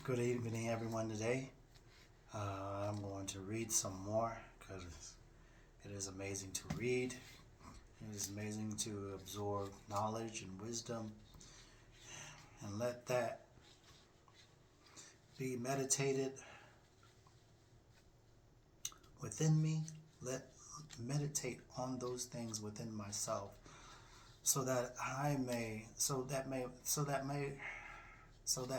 Good evening, everyone. Today, I'm going to read some more because it is amazing to read. It is amazing to absorb knowledge and wisdom, and let that be meditated within me. Let meditate on those things within myself, so that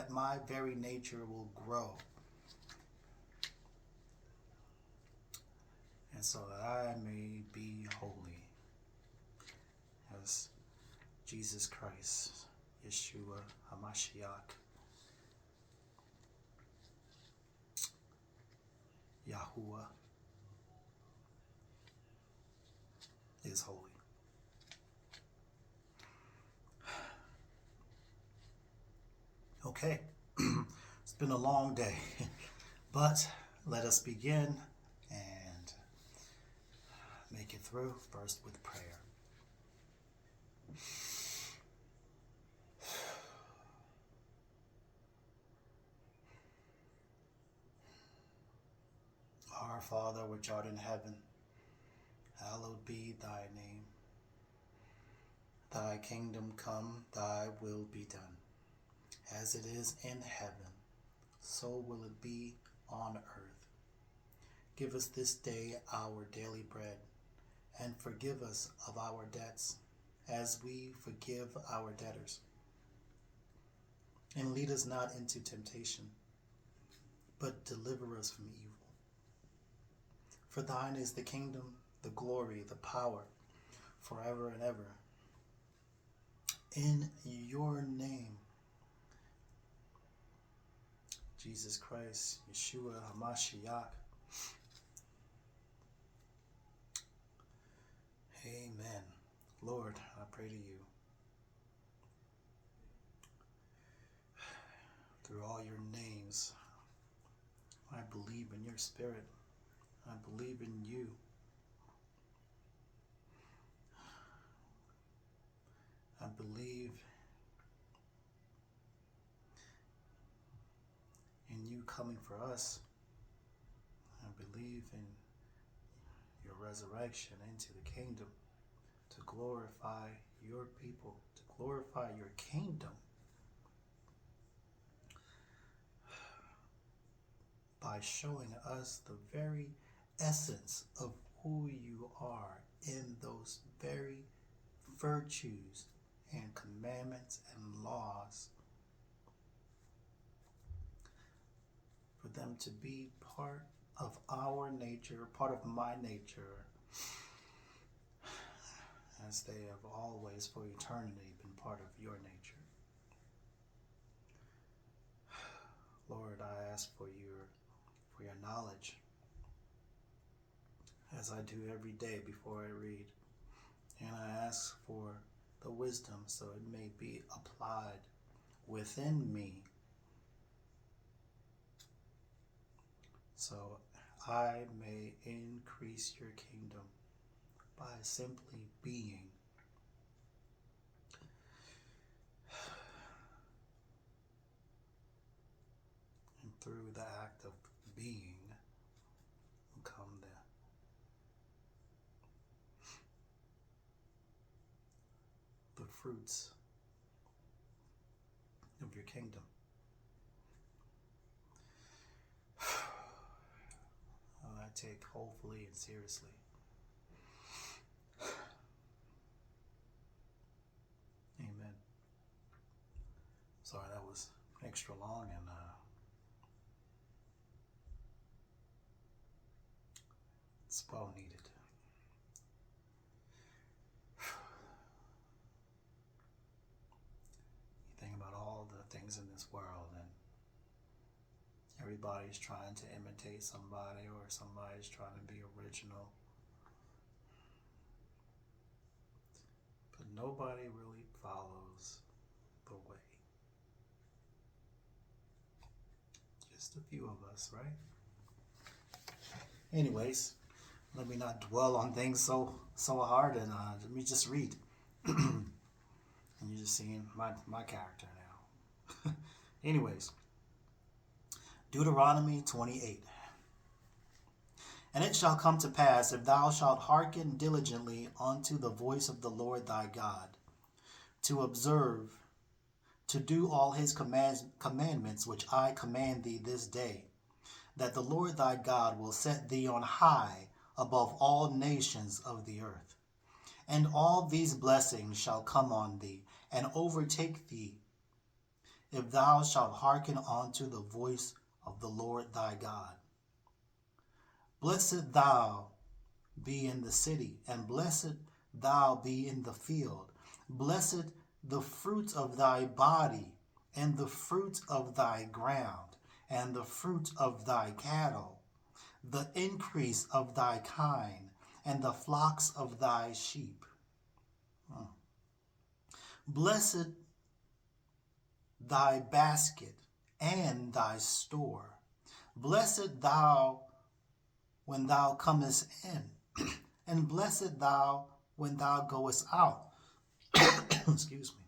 my very nature will grow, and so that I may be holy as Jesus Christ, Yeshua HaMashiach, Yahuwah, is holy. Okay, it's been a long day, but let us begin and make it through, first with prayer. Our Father, which art in heaven, hallowed be thy name. Thy kingdom come, thy will be done, as it is in heaven, so will it be on earth. Give us this day our daily bread, and forgive us of our debts, as we forgive our debtors. And lead us not into temptation, but deliver us from evil. For thine is the kingdom, the glory, the power, forever and ever. In your name, Jesus Christ, Yeshua HaMashiach. Amen. Lord, I pray to you, through all your names, I believe in your spirit. I believe in you. I believe in you coming for us. I believe in your resurrection into the kingdom to glorify your people, to glorify your kingdom by showing us the very essence of who you are in those very virtues and commandments and laws, for them to be part of our nature, part of my nature, as they have always for eternity been part of your nature. Lord, I ask for your knowledge, as I do every day before I read. And I ask for the wisdom so it may be applied within me, so I may increase your kingdom by simply being. And through the act of being will come the fruits of your kingdom. I take hopefully and seriously. Amen. Sorry, that was extra long, and it's well needed. You think about all the things in this world, and everybody's trying to imitate somebody, or somebody's trying to be original. But nobody really follows the way. Just a few of us, right? Anyways, let me not dwell on things so hard, and let me just read. And you're just seeing my character now. Anyways, Deuteronomy 28. And it shall come to pass, if thou shalt hearken diligently unto the voice of the Lord thy God, to observe, to do all his commandments which I command thee this day, that the Lord thy God will set thee on high above all nations of the earth. And all these blessings shall come on thee, and overtake thee, if thou shalt hearken unto the voice of the Lord thy God. Blessed thou be in the city, and blessed thou be in the field. Blessed the fruit of thy body, and the fruit of thy ground, and the fruit of thy cattle, the increase of thy kind, and the flocks of thy sheep. Blessed thy basket and thy store. Blessed thou when thou comest in, and blessed thou when thou goest out. Excuse me.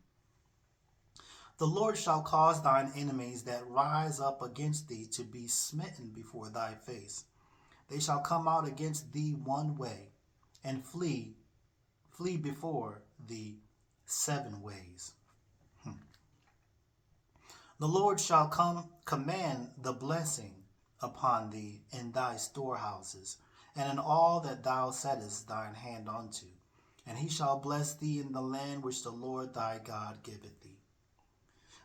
The Lord shall cause thine enemies that rise up against thee to be smitten before thy face. They shall come out against thee one way, and flee before thee 7 ways. The Lord shall command the blessing upon thee in thy storehouses, and in all that thou settest thine hand unto. And he shall bless thee in the land which the Lord thy God giveth thee.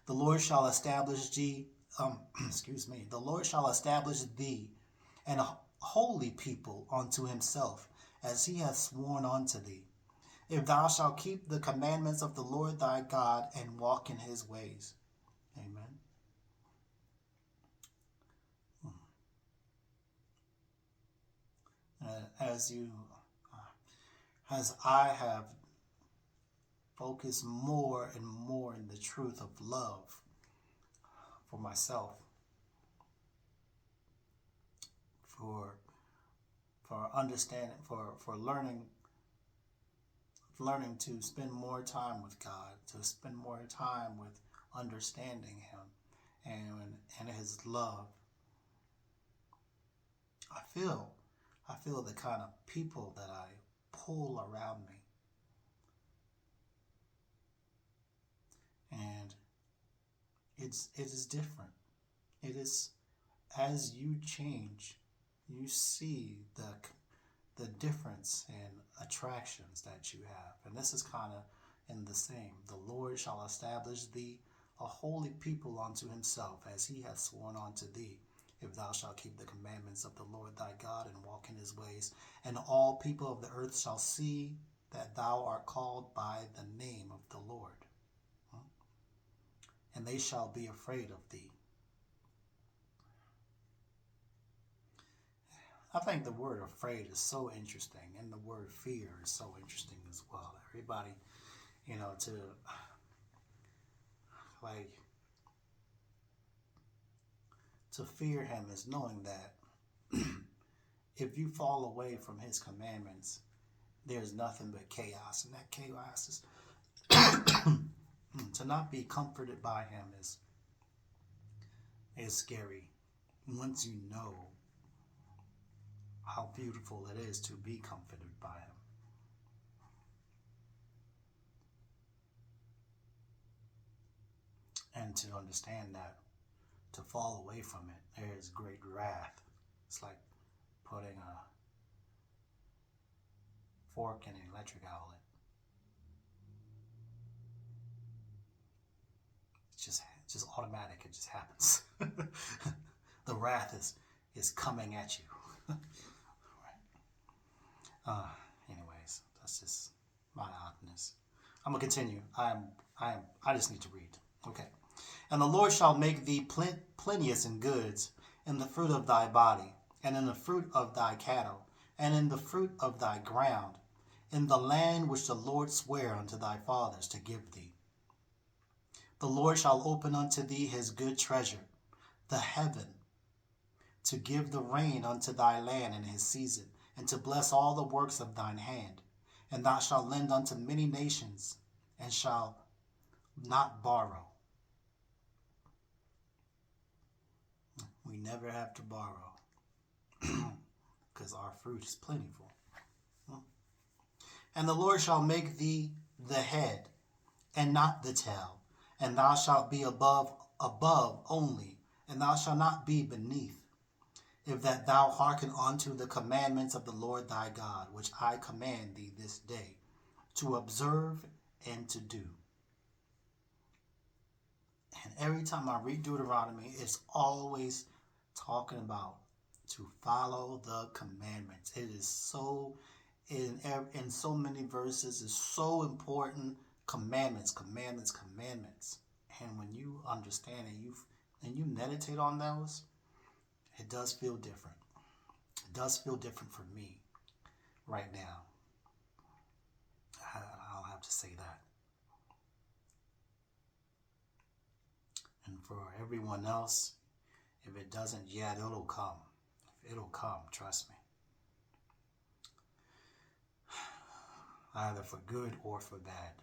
The Lord shall establish thee, the Lord shall establish thee an holy people unto himself, as he hath sworn unto thee, if thou shalt keep the commandments of the Lord thy God and walk in his ways. Amen. As I have focused more and more in the truth of love for myself, for understanding, for learning to spend more time with God, to spend more time with understanding him and his love. I feel the kind of people that I pull around me. And it is different. It is, as you change, you see the difference in attractions that you have. And this is kind of in the same. The Lord shall establish thee a holy people unto himself, as he hath sworn unto thee, if thou shalt keep the commandments of the Lord thy God and walk in his ways. And all people of the earth shall see that thou art called by the name of the Lord, and they shall be afraid of thee. I think the word afraid is so interesting, and the word fear is so interesting as well. Everybody, to fear him is knowing that if you fall away from his commandments, there's nothing but chaos, and that chaos is to not be comforted by him is scary. Once you know how beautiful it is to be comforted by him. And to understand that to fall away from it, there is great wrath. It's like putting a fork in an electric outlet. It's just automatic. It just happens. The wrath is coming at you. Anyways, that's just my oddness. I'm gonna continue. I just need to read. Okay. And the Lord shall make thee plenteous in goods, in the fruit of thy body, and in the fruit of thy cattle, and in the fruit of thy ground, in the land which the Lord sware unto thy fathers to give thee. The Lord shall open unto thee his good treasure, the heaven, to give the rain unto thy land in his season, and to bless all the works of thine hand. And thou shalt lend unto many nations, and shalt not borrow. We never have to borrow because our fruit is plentiful. And the Lord shall make thee the head and not the tail, and thou shalt be above only, and thou shalt not be beneath, if that thou hearken unto the commandments of the Lord thy God, which I command thee this day, to observe and to do. And every time I read Deuteronomy, it's always talking about to follow the commandments. It is so, in so many verses, it's so important. Commandments, commandments, commandments. And when you understand and you meditate on those, it does feel different. It does feel different for me right now. I'll have to say that. And for everyone else, if it doesn't yet, it'll come. It'll come, trust me. Either for good or for bad.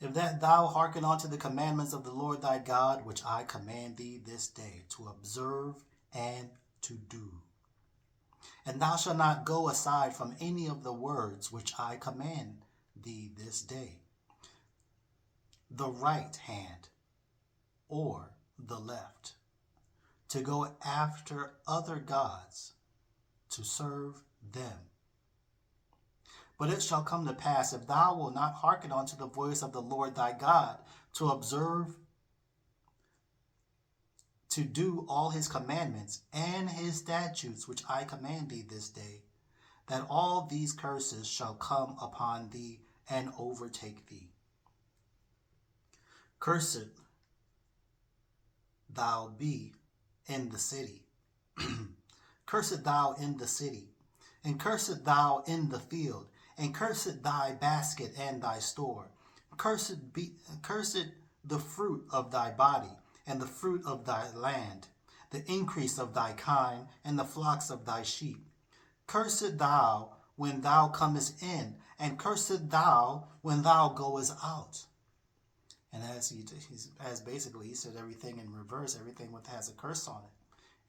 If that thou hearken unto the commandments of the Lord thy God, which I command thee this day, to observe and to do. And thou shalt not go aside from any of the words which I command thee this day, the right hand or the left, to go after other gods, to serve them. But it shall come to pass, if thou wilt not hearken unto the voice of the Lord thy God, to observe, to do all his commandments and his statutes, which I command thee this day, that all these curses shall come upon thee and overtake thee. Cursed thou be in the city. Cursed thou in the city, and cursed thou in the field, and cursed thy basket and thy store. Cursed the fruit of thy body, and the fruit of thy land, the increase of thy kind, and the flocks of thy sheep. Cursed thou when thou comest in, and cursed thou when thou goest out. And as basically he said everything in reverse, everything has a curse on it.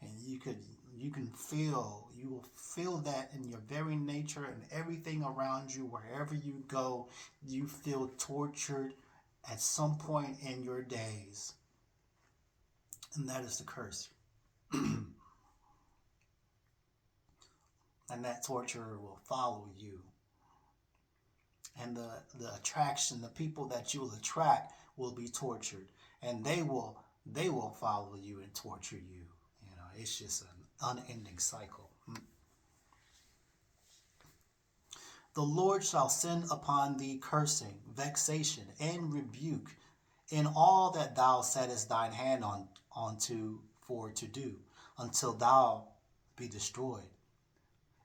And you will feel that in your very nature and everything around you, wherever you go, you feel tortured at some point in your days. And that is the curse. And that torture will follow you. And the attraction, the people that you will attract will be tortured. And they will follow you and torture you. You know, it's just an unending cycle. The Lord shall send upon thee cursing, vexation, and rebuke in all that thou settest thine hand unto for to do, until thou be destroyed,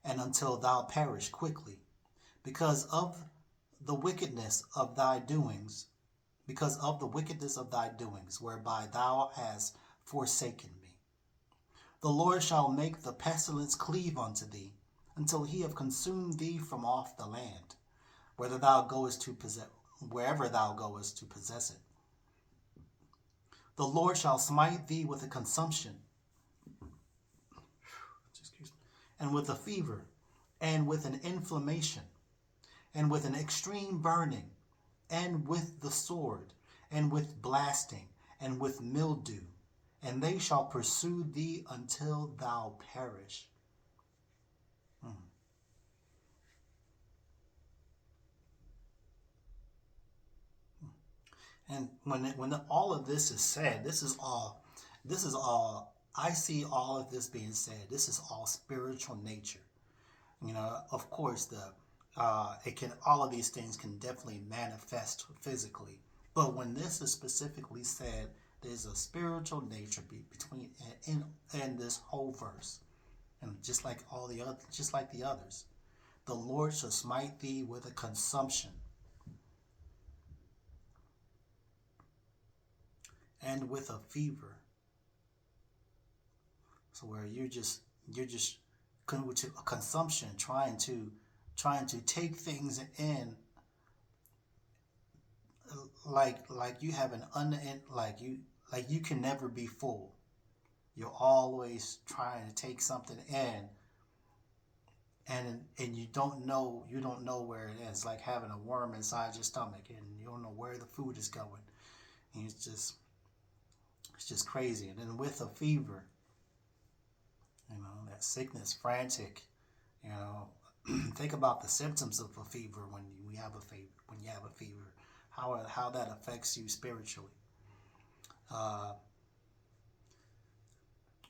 and until thou perish quickly, because of the wickedness of thy doings, whereby thou hast forsaken me. The Lord shall make the pestilence cleave unto thee, until he have consumed thee from off the land, wherever thou goest to possess it. The Lord shall smite thee with a consumption, and with a fever, and with an inflammation, and with an extreme burning, and with the sword, and with blasting, and with mildew, and they shall pursue thee until thou perish. And when all of this is said, this is all. I see all of this being said. This is all spiritual nature. You know, of course, all of these things can definitely manifest physically. But when this is specifically said, there's a spiritual nature between in this whole verse, and just like the others, the Lord shall smite thee with a consumption, and with a fever. So where you're just with a consumption, trying to take things in like you have like you can never be full. You're always trying to take something in, and you don't know where it is. Like having a worm inside your stomach, and you don't know where the food is going. And it's just crazy. And then with a fever, that sickness, frantic, you know. Think about the symptoms of a fever when you have a fever, how that affects you spiritually. Uh,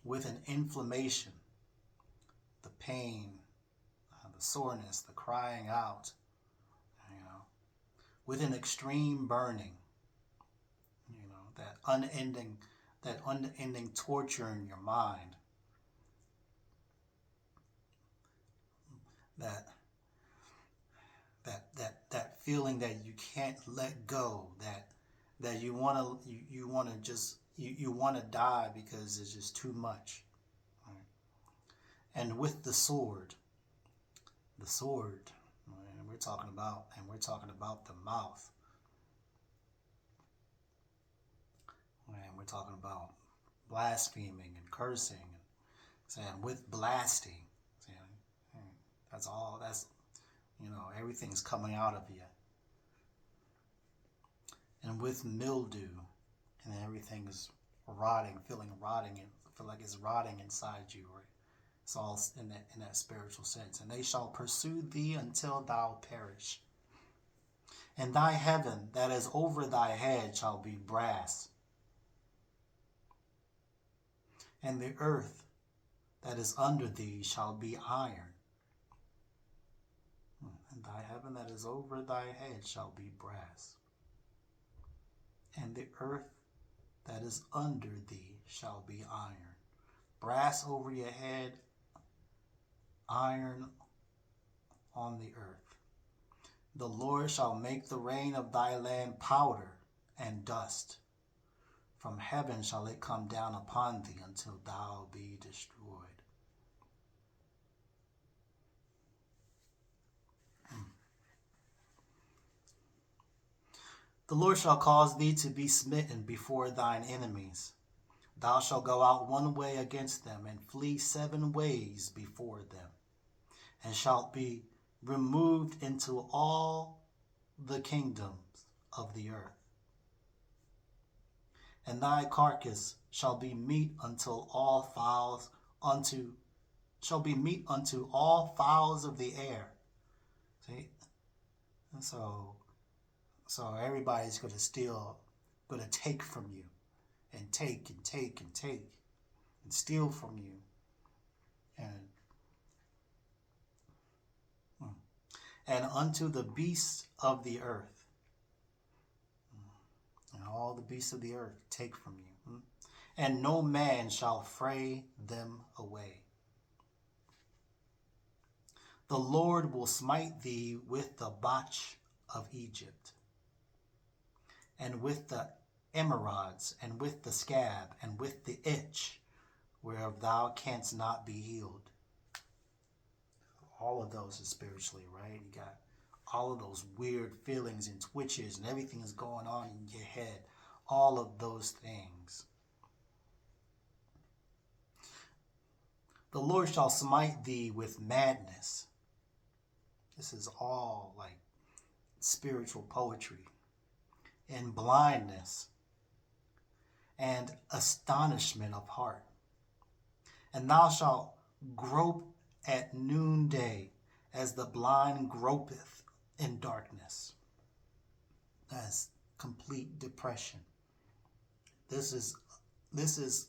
with an inflammation, the pain, the soreness, the crying out, you know, with an extreme burning, that unending torture in your mind, that that feeling that you can't let go, that you want to die because it's just too much. Right? And with the sword, and we're talking about the mouth, and we're talking about blaspheming and cursing, and saying with blasting, saying, that's all. Everything's coming out of you, and with mildew, and everything is rotting, feel like it's rotting inside you, right? It's all in that spiritual sense. And they shall pursue thee until thou perish. And thy heaven that is over thy head shall be brass, and the earth that is under thee shall be iron. And thy heaven that is over thy head shall be brass, and the earth that is under thee shall be iron. Brass over your head, iron on the earth. The Lord shall make the rain of thy land powder and dust. From heaven shall it come down upon thee until thou be destroyed. The Lord shall cause thee to be smitten before thine enemies. Thou shalt go out one way against them, and flee 7 ways before them, and shalt be removed into all the kingdoms of the earth. And thy carcass shall be meat unto all fowls of the air. See? And so everybody's going to take from you, and take and take and take, and steal from you, and unto the beasts of the earth, and all the beasts of the earth take from you, and no man shall fray them away. The Lord will smite thee with the botch of Egypt, and with the emerods, and with the scab, and with the itch, whereof thou canst not be healed. All of those are spiritually, right? You got all of those weird feelings and twitches, and everything is going on in your head. All of those things. The Lord shall smite thee with madness. This is all like spiritual poetry. And blindness, and astonishment of heart. And thou shalt grope at noonday, as the blind gropeth in darkness. That's complete depression. This is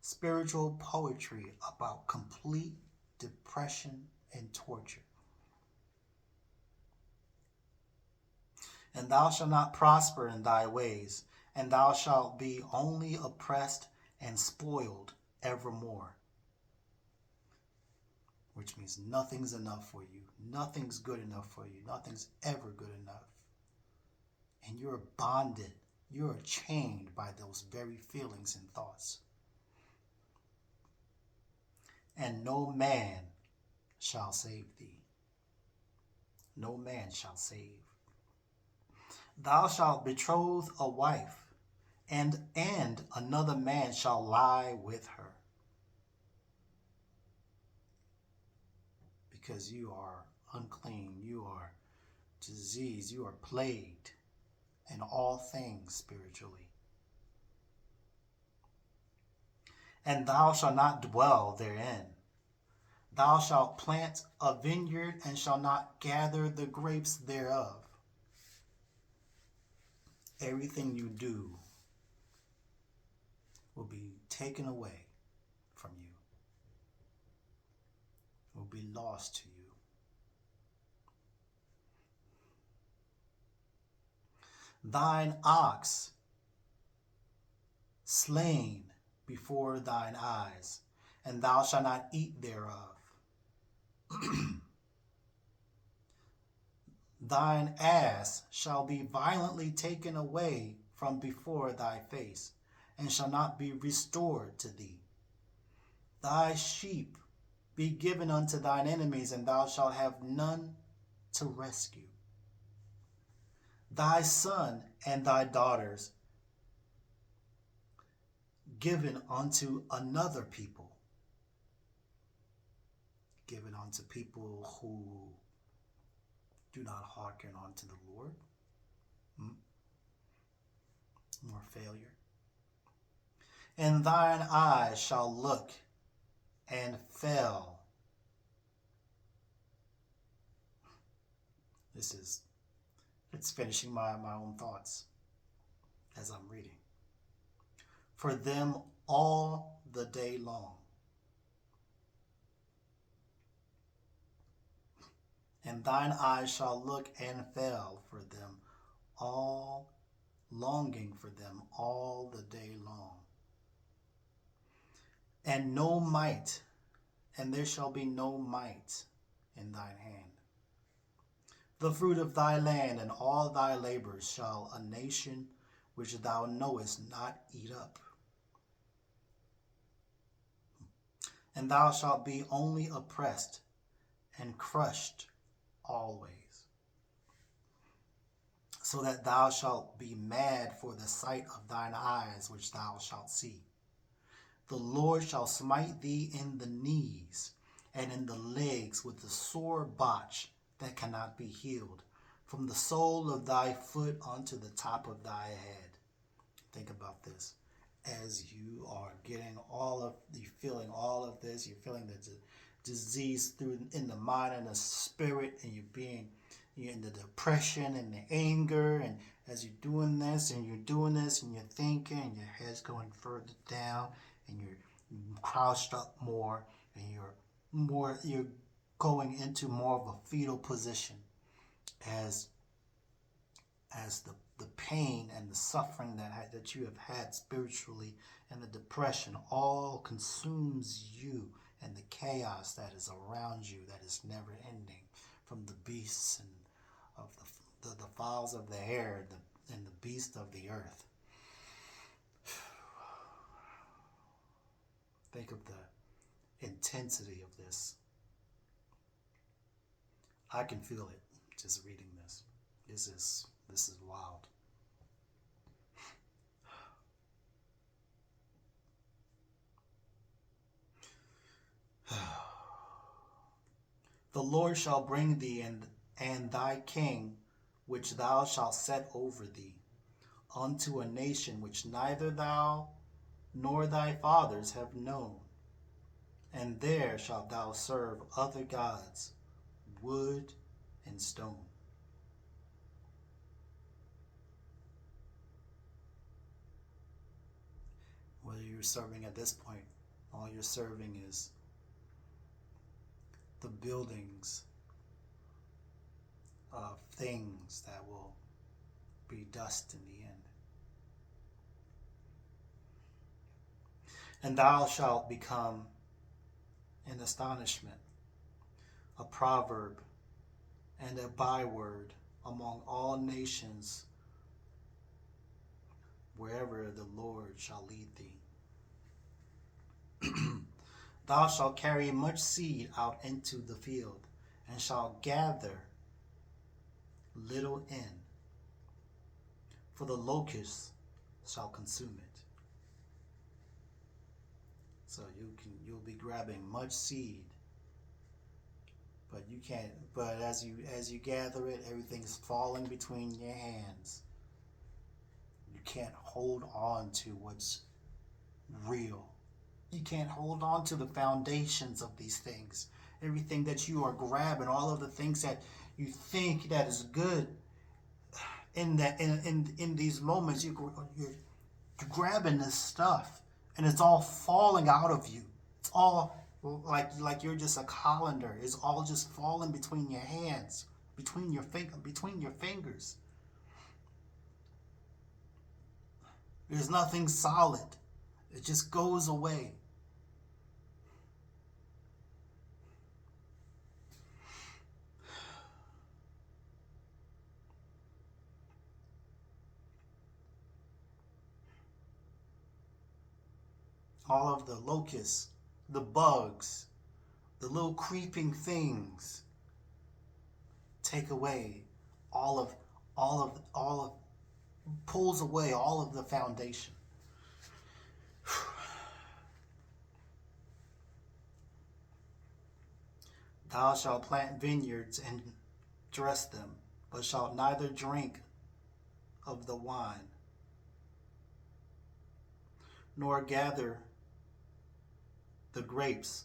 spiritual poetry about complete depression and torture. And thou shalt not prosper in thy ways, and thou shalt be only oppressed and spoiled evermore. Which means nothing's enough for you. Nothing's good enough for you. Nothing's ever good enough. And you're bonded. You're chained by those very feelings and thoughts. And no man shall save thee. No man shall save. Thou shalt betroth a wife, and another man shall lie with her. Because you are unclean, you are diseased, you are plagued in all things spiritually. And thou shalt not dwell therein. Thou shalt plant a vineyard and shalt not gather the grapes thereof. Everything you do will be taken away from you, will be lost to you. Thine ox slain before thine eyes, and thou shalt not eat thereof. Thine ass shall be violently taken away from before thy face, and shall not be restored to thee. Thy sheep be given unto thine enemies, and thou shalt have none to rescue. Thy son and thy daughters given unto another people, given unto people who do not hearken unto the Lord. More failure. And thine eyes shall look and fail. It's finishing my own thoughts as I'm reading. For them all the day long. And thine eyes shall look and fail for them all, longing for them all the day long. And no might, and there shall be no might in thine hand. The fruit of thy land and all thy labors shall a nation which thou knowest not eat up. And thou shalt be only oppressed and crushed always, so that thou shalt be mad for the sight of thine eyes which thou shalt see. The Lord shall smite thee in the knees and in the legs with a sore botch that cannot be healed, from the sole of thy foot unto the top of thy head. Think about this. As you are getting you're feeling all of this, you're feeling the disease in the mind and the spirit, and you're in the depression and the anger, and as you're doing this and you're thinking, and your head's going further down, and you're crouched up more, and you're going into more of a fetal position as the pain and the suffering that you have had spiritually, and the depression all consumes you, and the chaos that is around you that is never ending, from the beasts and of the fowls of the air and the beasts of the earth. Think of the intensity of this. I can feel it just reading this. This is wild. The Lord shall bring thee and thy king, which thou shalt set over thee, unto a nation which neither thou nor thy fathers have known. And there shalt thou serve other gods, wood and stone. Whether you're serving at this point, all you're serving is the buildings of things that will be dust in the end. And thou shalt become an astonishment, a proverb, and a byword among all nations, wherever the Lord shall lead thee. Thou shalt carry much seed out into the field, and shalt gather little in. for the locust shall consume it. So you'll be grabbing much seed, but you can't. But as you gather it, everything's falling between your hands. You can't hold on to what's real. You can't hold on to the foundations of these things. Everything that you are grabbing, all of the things that you think that is good, in these moments, you're grabbing this stuff, and it's all falling out of you. It's all like you're just a colander. It's all just falling between your hands, between your fingers. There's nothing solid. It just goes away. All of the locusts, the bugs, the little creeping things take away all of pulls away all of the foundation. Thou shalt plant vineyards and dress them, but shalt neither drink of the wine, nor gather the grapes,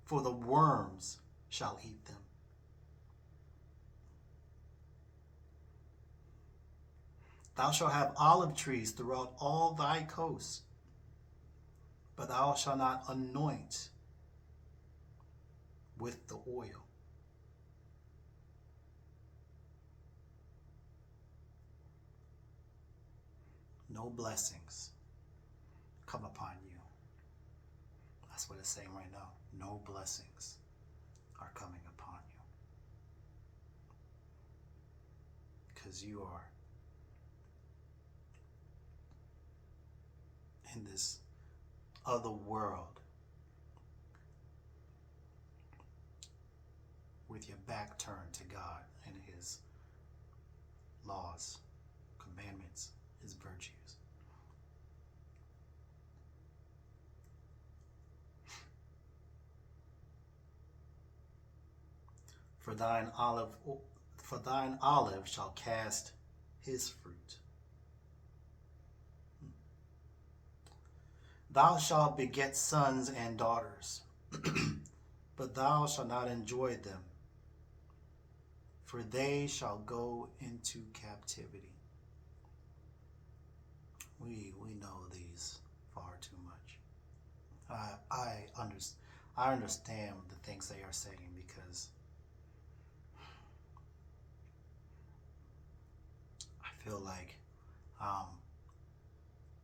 for the worms shall eat them. Thou shalt have olive trees throughout all thy coasts, but thou shalt not anoint with the oil. No blessings come upon you. That's what it's saying right now. No blessings are coming upon you. Because you are in this other world with your back turned to God and His laws, commandments, His virtues. For thine olive shall cast his fruit. Thou shalt beget sons and daughters, but thou shalt not enjoy them, for they shall go into captivity. We know these far too much. I understand the things they are saying, because I feel like I'm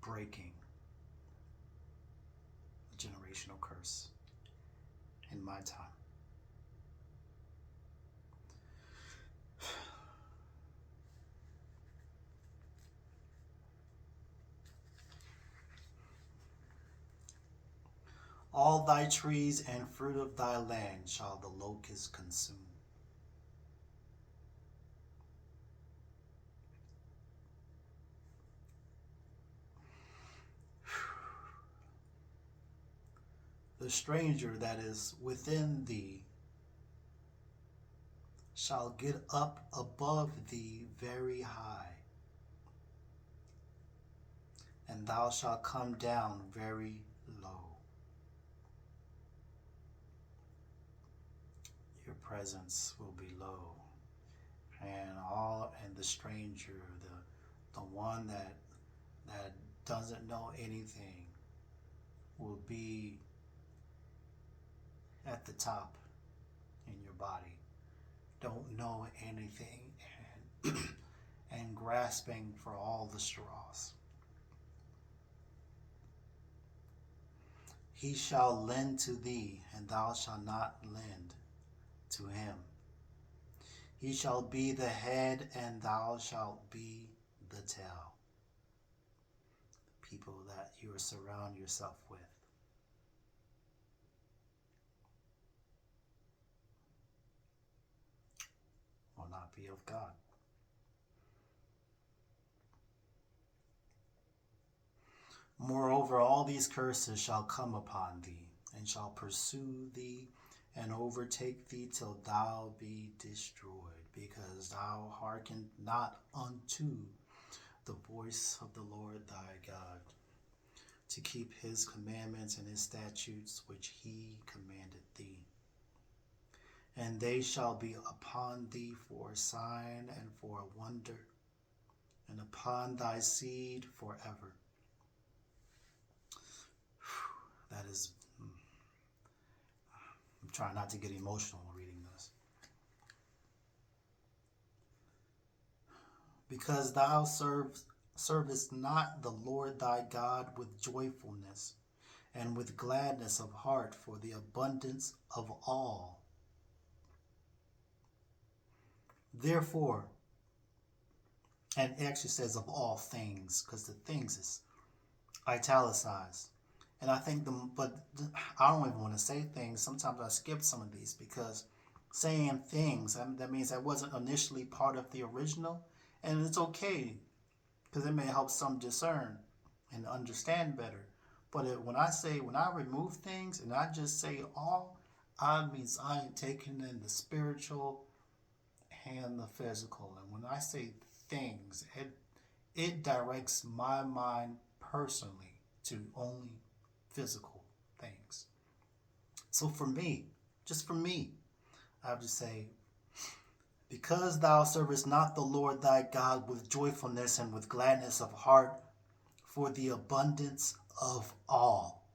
breaking a generational curse in my time. All thy trees and fruit of thy land shall the locust consume. The stranger that is within thee shall get up above thee very high, and thou shalt come down very low. Your presence will be low, and the stranger, the one that doesn't know anything, will be at the top in your body. Don't know anything, and grasping for all the straws. He shall lend to thee, and thou shalt not lend to him. He shall be the head, and thou shalt be the tail. People that you surround yourself with. Will not be of God. Moreover, all these curses shall come upon thee, and shall pursue thee, and overtake thee till thou be destroyed, because thou hearkened not unto the voice of the Lord thy God, to keep his commandments and his statutes which he commanded thee. And they shall be upon thee for a sign and for a wonder, and upon thy seed forever. That is, I'm trying not to get emotional reading this. Because thou servest not the Lord thy God with joyfulness and with gladness of heart for the abundance of all. Therefore, and it actually says of all things, because the things is italicized. And I think I don't even want to say things. Sometimes I skip some of these because saying things, that means that wasn't initially part of the original. And it's okay because it may help some discern and understand better. But when I remove things and I just say all, I means I ain't taking in the spiritual and the physical. And when I say things, it directs my mind personally to only physical things. So for me, just for me, I would just say, because thou servest not the Lord thy God with joyfulness and with gladness of heart for the abundance of all.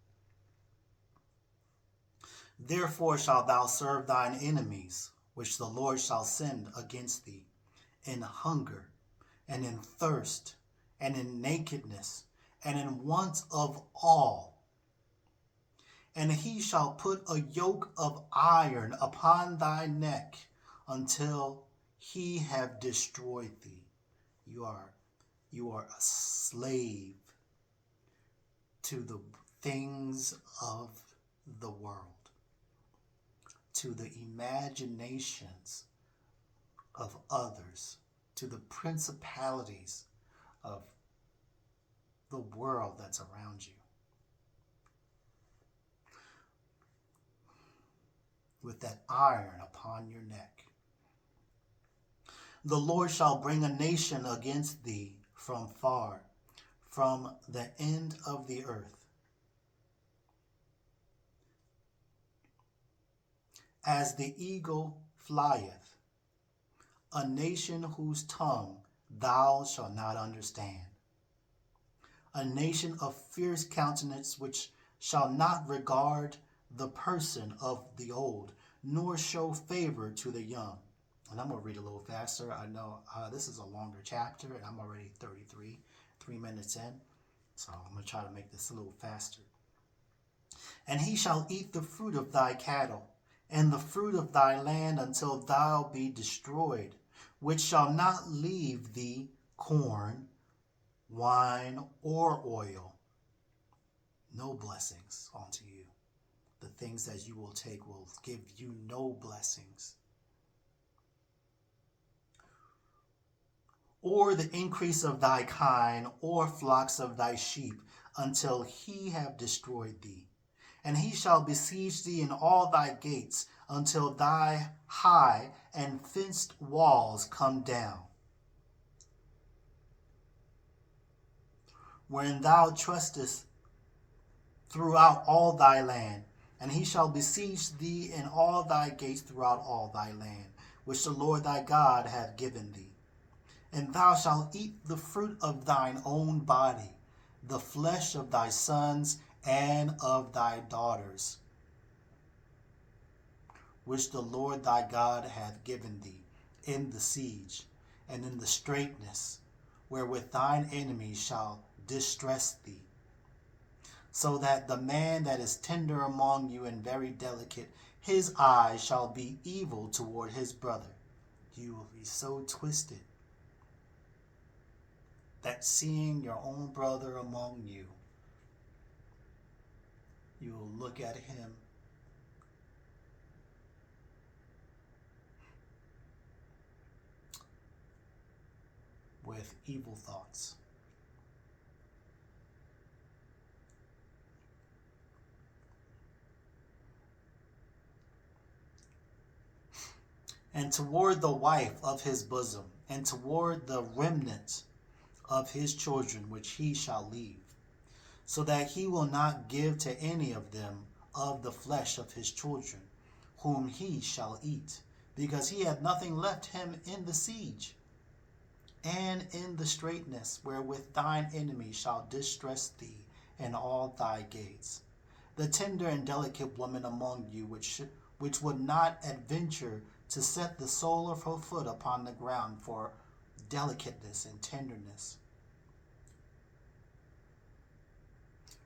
Therefore shalt thou serve thine enemies, which the Lord shall send against thee, in hunger, and in thirst, and in nakedness, and in want of all. And he shall put a yoke of iron upon thy neck until he have destroyed thee. You are a slave to the things of the world, to the imaginations of others, to the principalities of the world that's around you. With that iron upon your neck. The Lord shall bring a nation against thee from far, from the end of the earth. As the eagle flieth, a nation whose tongue thou shalt not understand. A nation of fierce countenance which shall not regard the person of the old, nor show favor to the young. And I'm going to read a little faster. I know this is a longer chapter, and I'm already 3 minutes in. So I'm going to try to make this a little faster. And he shall eat the fruit of thy cattle, and the fruit of thy land until thou be destroyed, which shall not leave thee corn, wine, or oil. No blessings unto you. The things that you will take will give you no blessings. Or the increase of thy kine, or flocks of thy sheep, until he have destroyed thee. And he shall besiege thee in all thy gates, until thy high and fenced walls come down. Wherein thou trustest throughout all thy land, and he shall besiege thee in all thy gates throughout all thy land, which the Lord thy God hath given thee. And thou shalt eat the fruit of thine own body, the flesh of thy sons and of thy daughters, which the Lord thy God hath given thee in the siege, and in the straitness, wherewith thine enemies shall distress thee. So that the man that is tender among you and very delicate, his eyes shall be evil toward his brother. You will be so twisted that seeing your own brother among you, you will look at him with evil thoughts. and toward the wife of his bosom, and toward the remnant of his children which he shall leave, so that he will not give to any of them of the flesh of his children, whom he shall eat, because he had nothing left him in the siege, and in the straitness wherewith thine enemy shall distress thee in all thy gates. The tender and delicate woman among you, which would not adventure to set the sole of her foot upon the ground for delicateness and tenderness.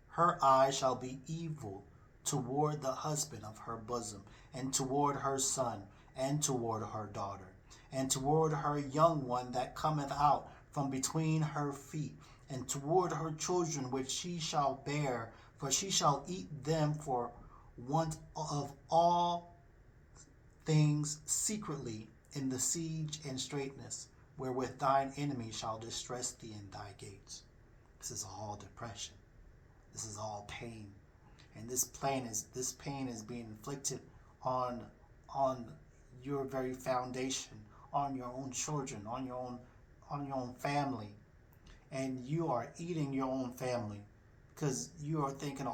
Her eye shall be evil toward the husband of her bosom, and toward her son, and toward her daughter, and toward her young one that cometh out from between her feet, and toward her children which she shall bear, for she shall eat them for want of all things secretly in the siege and straitness, wherewith thine enemy shall distress thee in thy gates. This is all depression. This is all pain. And this pain is being inflicted on your very foundation, on your own children, on your own family. And you are eating your own family because you are thinking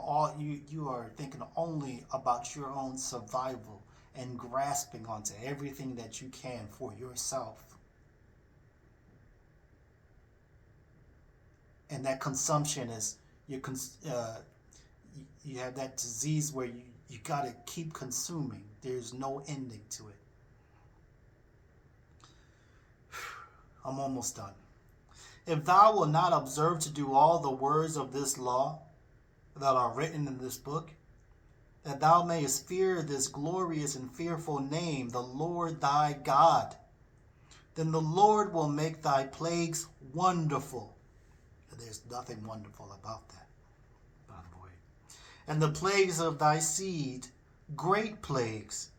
only about your own survival and grasping onto everything that you can for yourself. And that consumption is you have that disease where you got to keep consuming. There's no ending to it. I'm almost done. If thou wilt not observe to do all the words of this law that are written in this book, that thou mayest fear this glorious and fearful name, the Lord thy God, then the Lord will make thy plagues wonderful. There's nothing wonderful about that, by the way. And the plagues of thy seed, great plagues,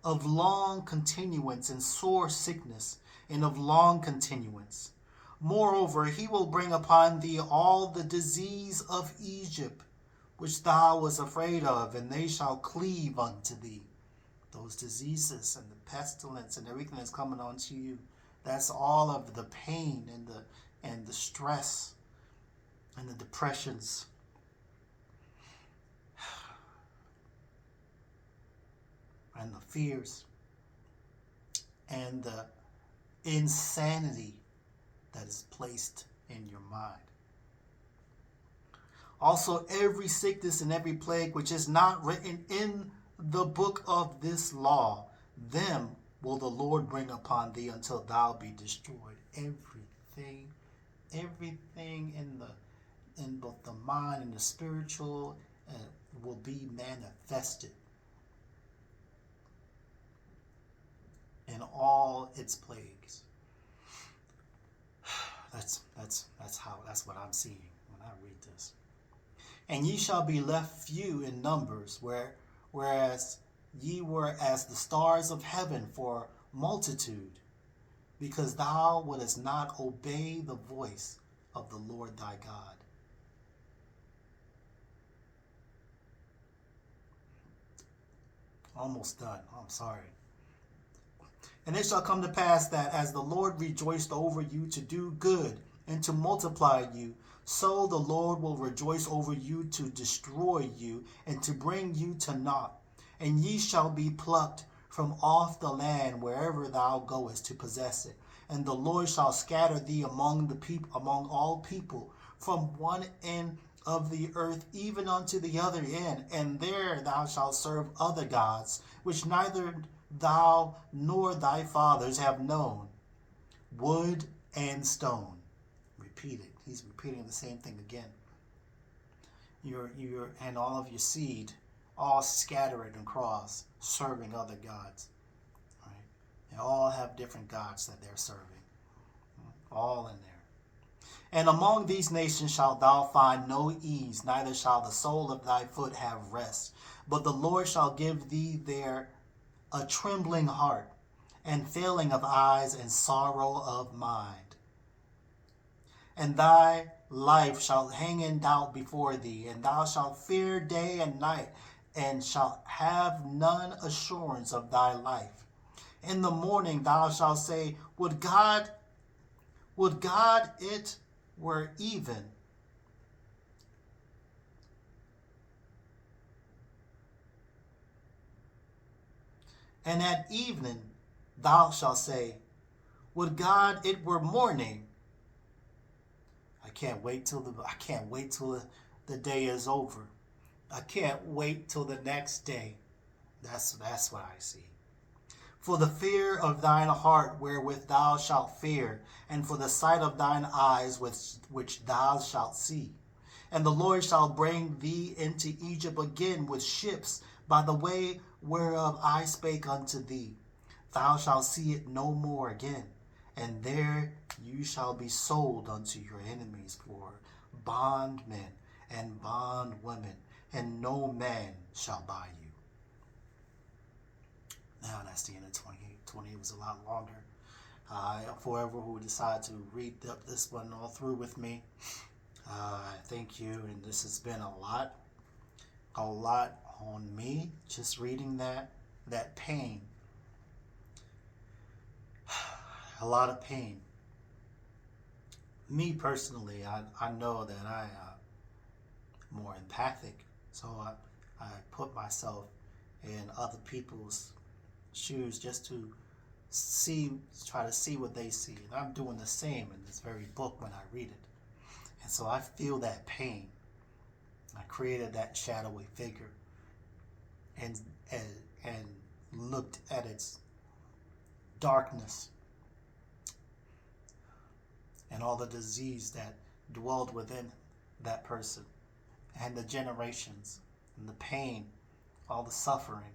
of long continuance and sore sickness, and of long continuance. Moreover, he will bring upon thee all the disease of Egypt, which thou wast afraid of, and they shall cleave unto thee. Those diseases and the pestilence and everything that's coming onto you, that's all of the pain and the stress and the depressions. And the fears and the insanity that is placed in your mind. Also, every sickness and every plague which is not written in the book of this law, them will the Lord bring upon thee until thou be destroyed. Everything in both the mind and the spiritual will be manifested in all its plagues. That's what I'm seeing when I read this. And ye shall be left few in numbers, whereas ye were as the stars of heaven for multitude, because thou wouldest not obey the voice of the Lord thy God. Almost done. I'm sorry. And it shall come to pass that as the Lord rejoiced over you to do good and to multiply you, so the Lord will rejoice over you to destroy you and to bring you to naught. And ye shall be plucked from off the land wherever thou goest to possess it. And the Lord shall scatter thee among all people, from one end of the earth even unto the other end. And there thou shalt serve other gods, which neither thou nor thy fathers have known, wood and stone. Repeat it. He's repeating the same thing again. You're and all of your seed, all scattered across, serving other gods. Right? They all have different gods that they're serving. All in there. And among these nations shalt thou find no ease, neither shall the sole of thy foot have rest. But the Lord shall give thee there a trembling heart, and failing of eyes, and sorrow of mind. And thy life shall hang in doubt before thee, and thou shalt fear day and night, and shalt have none assurance of thy life. In the morning thou shalt say, would God it were even. And at evening thou shalt say, would God it were morning. I can't wait till the day is over. I can't wait till the next day. That's what I see. For the fear of thine heart wherewith thou shalt fear, and for the sight of thine eyes which thou shalt see. And the Lord shall bring thee into Egypt again with ships, by the way whereof I spake unto thee. Thou shalt see it no more again, and there you shall be sold unto your enemies for bondmen and bondwomen, and no man shall buy you. Now that's the end of 20. 20 was a lot longer. For whoever who decided to read this one all through with me, thank you. And this has been a lot on me, just reading that pain. A lot of pain. Me personally, I know that I am more empathic, so I put myself in other people's shoes just to try to see what they see. And I'm doing the same in this very book when I read it. And so I feel that pain. I created that shadowy figure and looked at its darkness and all the disease that dwelled within that person, and the generations, and the pain, all the suffering,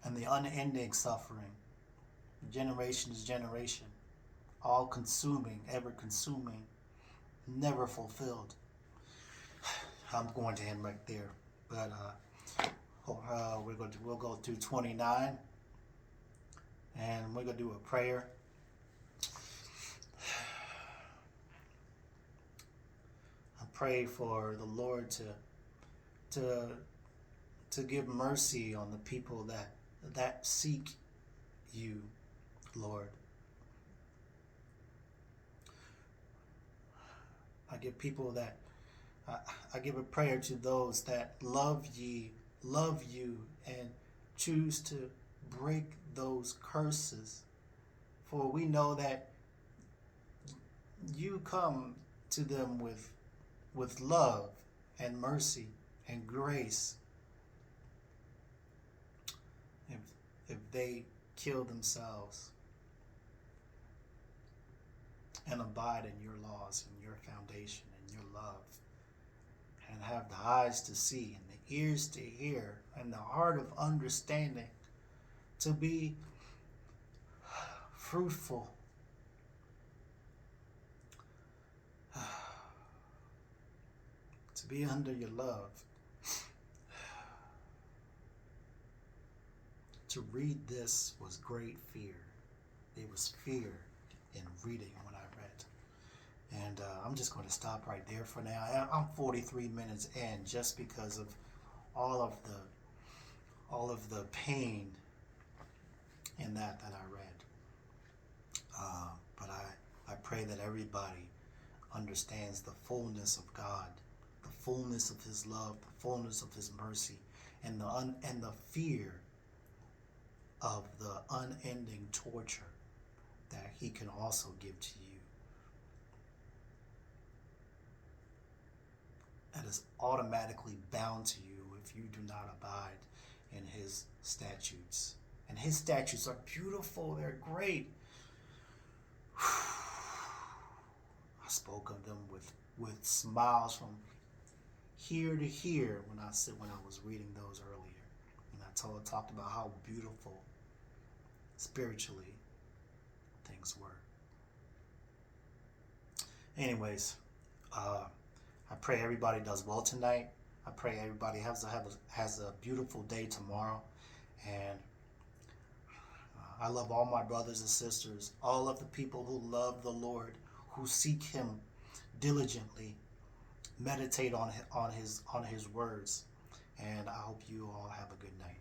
and the unending suffering, generation to generation, all consuming, ever consuming, never fulfilled. I'm going to end right there, but we'll go through 29, and we're gonna do a prayer. I pray for the Lord to give mercy on the people that seek you, Lord. I give a prayer to those that love you, and choose to break those curses. For we know that you come to them with love and mercy and grace. If they kill themselves and abide in your laws and your foundation and your love, and have the eyes to see and the ears to hear and the heart of understanding, to be fruitful, to be under your love. To read this was great fear. There was fear in reading when I read. And I'm just going to stop right there for now. I'm 43 minutes in just because of all of the pain in that I read. But I pray that everybody understands the fullness of God, the fullness of His love, the fullness of His mercy, and the fear of the unending torture that He can also give to you. That is automatically bound to you if you do not abide in His statutes. And His statutes are beautiful, they're great. I spoke of them with smiles from here to here when I was reading those earlier. And I talked about how beautiful spiritually things were. Anyways, I pray everybody does well tonight. I pray everybody has a beautiful day tomorrow. And I love all my brothers and sisters, all of the people who love the Lord, who seek Him diligently, meditate on His words. And I hope you all have a good night.